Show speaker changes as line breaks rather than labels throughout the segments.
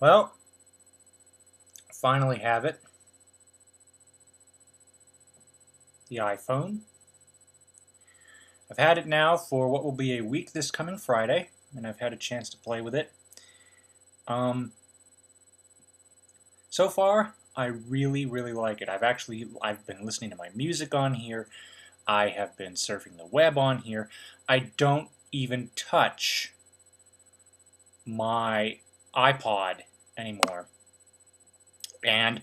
Well, finally have it. The iPhone. I've had it now for what will be a week this coming Friday, and I've had a chance to play with it. Um, so far, I really, really like it. I've been listening to my music on here. I have been surfing the web on here. I don't even touch my iPod anymore. And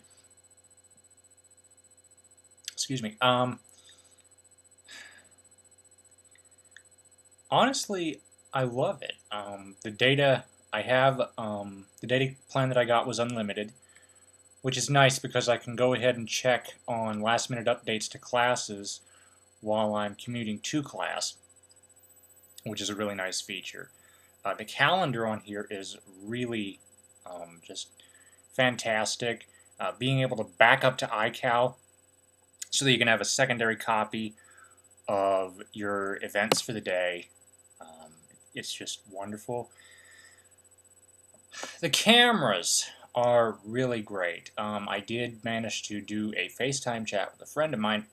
excuse me. Honestly, I love it. The data I have, the data plan that I got was unlimited, which is nice because I can go ahead and check on last minute updates to classes while I'm commuting to class, which is a really nice feature. The calendar on here is really just fantastic. Being able to back up to iCal so that you can have a secondary copy of your events for the day. It's just wonderful. The cameras are really great. I did manage to do a FaceTime chat with a friend of mine,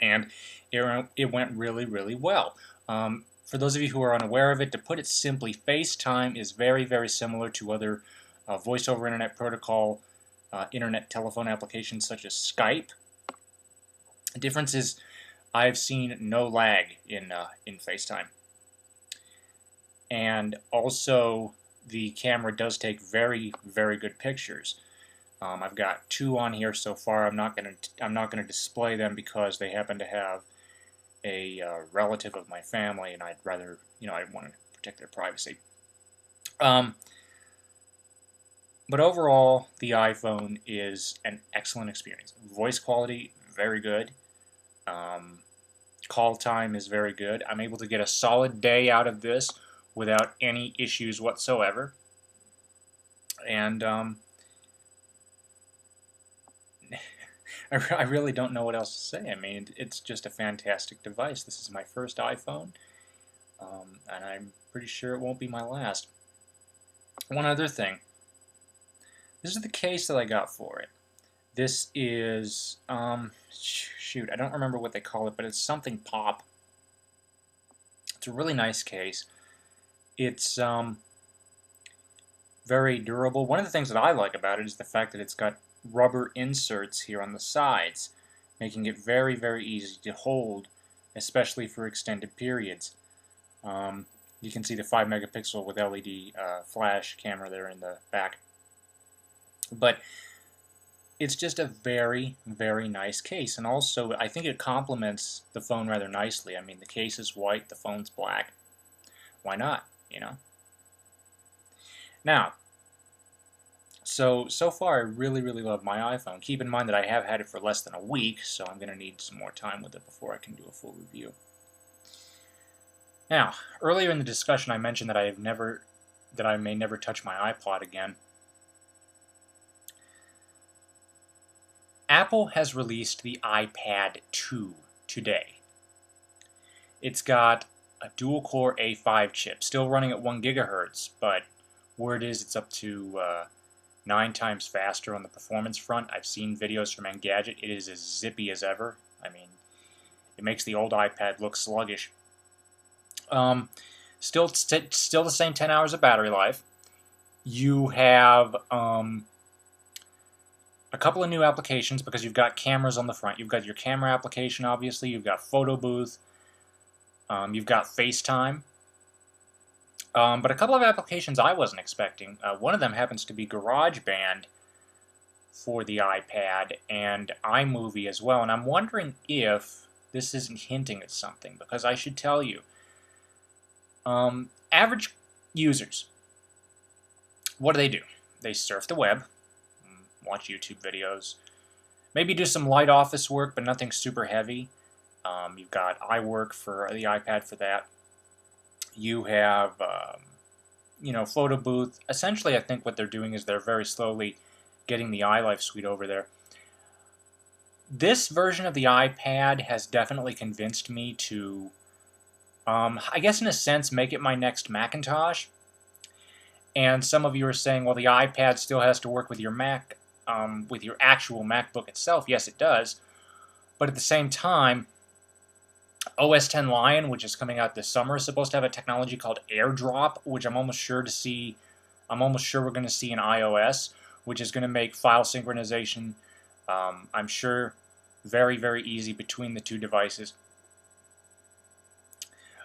and it went really, really well. For those of you who are unaware of it, to put it simply, FaceTime is very, very similar to other voice over internet protocol internet telephone applications such as Skype. The difference is I've seen no lag in FaceTime. And also, the camera does take very, very good pictures. I've got two on here so far. I'm not gonna display them because they happen to have a relative of my family, and I'd rather, I want to protect their privacy. But overall, the iPhone is an excellent experience. Voice quality, very good. Call time is very good. I'm able to get a solid day out of this without any issues whatsoever. And I really don't know what else to say. I mean, it's just a fantastic device. This is my first iPhone, and I'm pretty sure it won't be my last. One other thing. This is the case that I got for it. This is, shoot, I don't remember what they call it, but it's something pop. It's a really nice case. It's very durable. One of the things that I like about it is the fact that it's got rubber inserts here on the sides, making it very, very easy to hold, especially for extended periods. You can see the 5 megapixel with LED flash camera there in the back. But it's just a very, very nice case. And also, I think it complements the phone rather nicely. I mean, the case is white, the phone's black. Why not, Now, so far I really, really love my iPhone. Keep in mind that I have had it for less than a week, so I'm going to need some more time with it before I can do a full review. Now, earlier in the discussion I mentioned that I may never touch my iPod again. Apple has released the iPad 2 today. It's got a dual-core A5 chip, still running at 1 gigahertz, but word is it's up to 9 times faster on the performance front. I've seen videos from Engadget. It is as zippy as ever. I mean, it makes the old iPad look sluggish. Still the same 10 hours of battery life. You have a couple of new applications because you've got cameras on the front. You've got your camera application, obviously. You've got Photo Booth. You've got FaceTime. But a couple of applications I wasn't expecting. One of them happens to be GarageBand for the iPad and iMovie as well. And I'm wondering if this isn't hinting at something, because I should tell you. Average users, what do? They surf the web, watch YouTube videos, maybe do some light office work, but nothing super heavy. You've got iWork for the iPad for that. You have, Photo Booth. Essentially, I think what they're doing is they're very slowly getting the iLife suite over there. This version of the iPad has definitely convinced me to, I guess in a sense, make it my next Macintosh. And some of you are saying, well, the iPad still has to work with your Mac, with your actual MacBook itself. Yes, it does. But at the same time, OS X Lion, which is coming out this summer, is supposed to have a technology called AirDrop, which I'm almost sure we're going to see in iOS, which is going to make file synchronization, I'm sure, very, very easy between the two devices.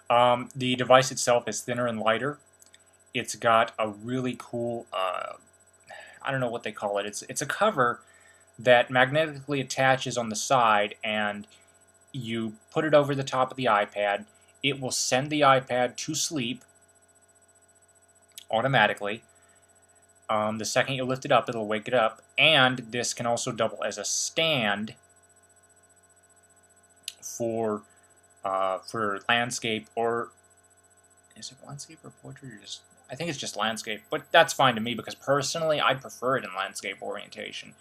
The device itself is thinner and lighter. It's got a really cool, I don't know what they call it. It's a cover that magnetically attaches on the side, and you put it over the top of the iPad. It will send the iPad to sleep automatically. The second you lift it up, it'll wake it up. And this can also double as a stand for landscape, or is it landscape or portrait? Or just, I think it's just landscape, but that's fine to me because personally I'd prefer it in landscape orientation.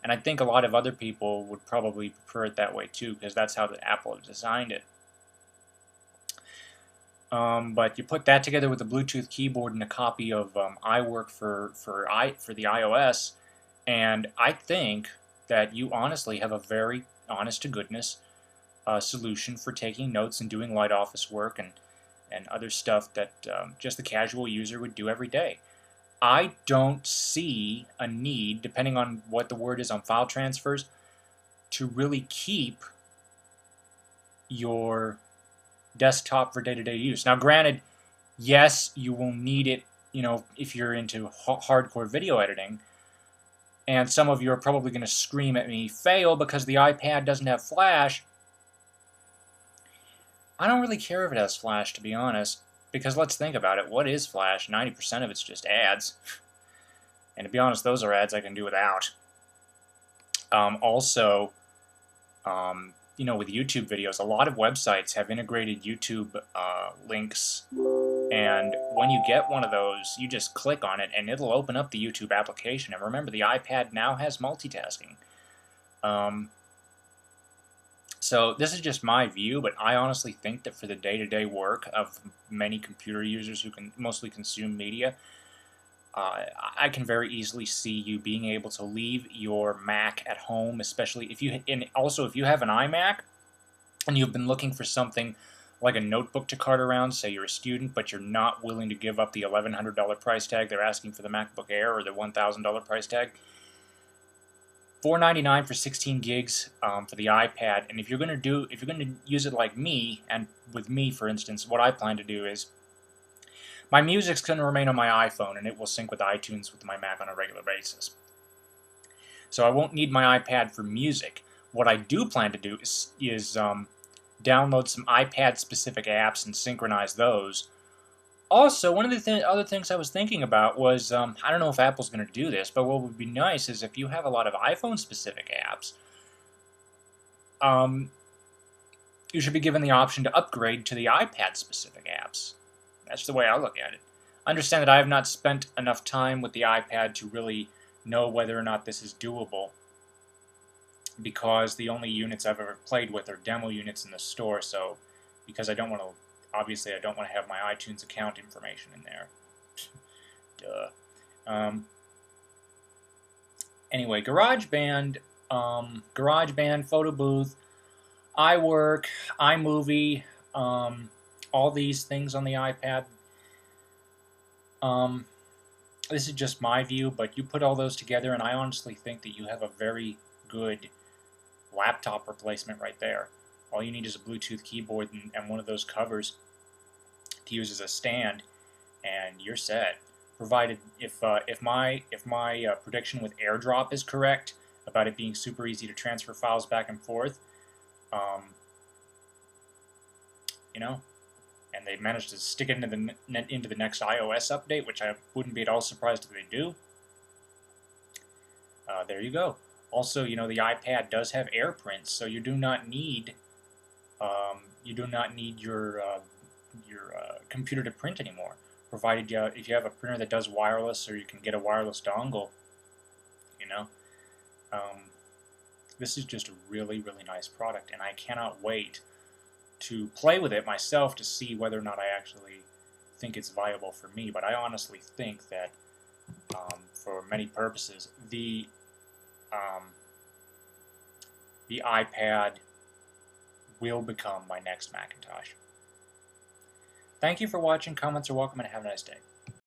And I think a lot of other people would probably prefer it that way too, because that's how Apple has designed it. But you put that together with a Bluetooth keyboard and a copy of iWork for the iOS, and I think that you honestly have a very honest-to-goodness solution for taking notes and doing light office work and other stuff that just the casual user would do every day. I don't see a need, depending on what the word is on file transfers, to really keep your desktop for day-to-day use. Now, granted, yes, you will need it, if you're into hardcore video editing, and some of you are probably going to scream at me, fail, because the iPad doesn't have Flash. I don't really care if it has Flash, to be honest, because let's think about it. What is Flash? 90% of it's just ads. And to be honest, those are ads I can do without. Also, with YouTube videos, a lot of websites have integrated YouTube links, and when you get one of those, you just click on it, and it'll open up the YouTube application. And remember, the iPad now has multitasking. So this is just my view, but I honestly think that for the day-to-day work of many computer users who can mostly consume media, I can very easily see you being able to leave your Mac at home, especially if you, and also if you have an iMac and you've been looking for something like a notebook to cart around, say you're a student, but you're not willing to give up the $1,100 price tag they're asking for the MacBook Air, or the $1,000 price tag. $499 for 16 gigs for the iPad, and if you're going to use it like me, and with me, for instance, what I plan to do is my music's going to remain on my iPhone, and it will sync with iTunes with my Mac on a regular basis. So I won't need my iPad for music. What I do plan to do is download some iPad-specific apps and synchronize those. Also, one of the other things I was thinking about was, I don't know if Apple's going to do this, but what would be nice is if you have a lot of iPhone-specific apps, you should be given the option to upgrade to the iPad-specific apps. That's the way I look at it. Understand that I have not spent enough time with the iPad to really know whether or not this is doable, because the only units I've ever played with are demo units in the store, so because I don't want to have my iTunes account information in there. Duh. Anyway, GarageBand, Photo Booth, iWork, iMovie, all these things on the iPad. This is just my view, but you put all those together, and I honestly think that you have a very good laptop replacement right there. All you need is a Bluetooth keyboard and one of those covers to use as a stand, and you're set. Provided if my prediction with AirDrop is correct about it being super easy to transfer files back and forth, and they managed to stick it into the next iOS update, which I wouldn't be at all surprised if they do. There you go. Also, the iPad does have AirPrints, so you do not need your computer to print anymore. Provided if you have a printer that does wireless, or you can get a wireless dongle, this is just a really, really nice product, and I cannot wait to play with it myself to see whether or not I actually think it's viable for me, but I honestly think that for many purposes, the iPad will become my next Macintosh. Thank you for watching. Comments are welcome, and have a nice day.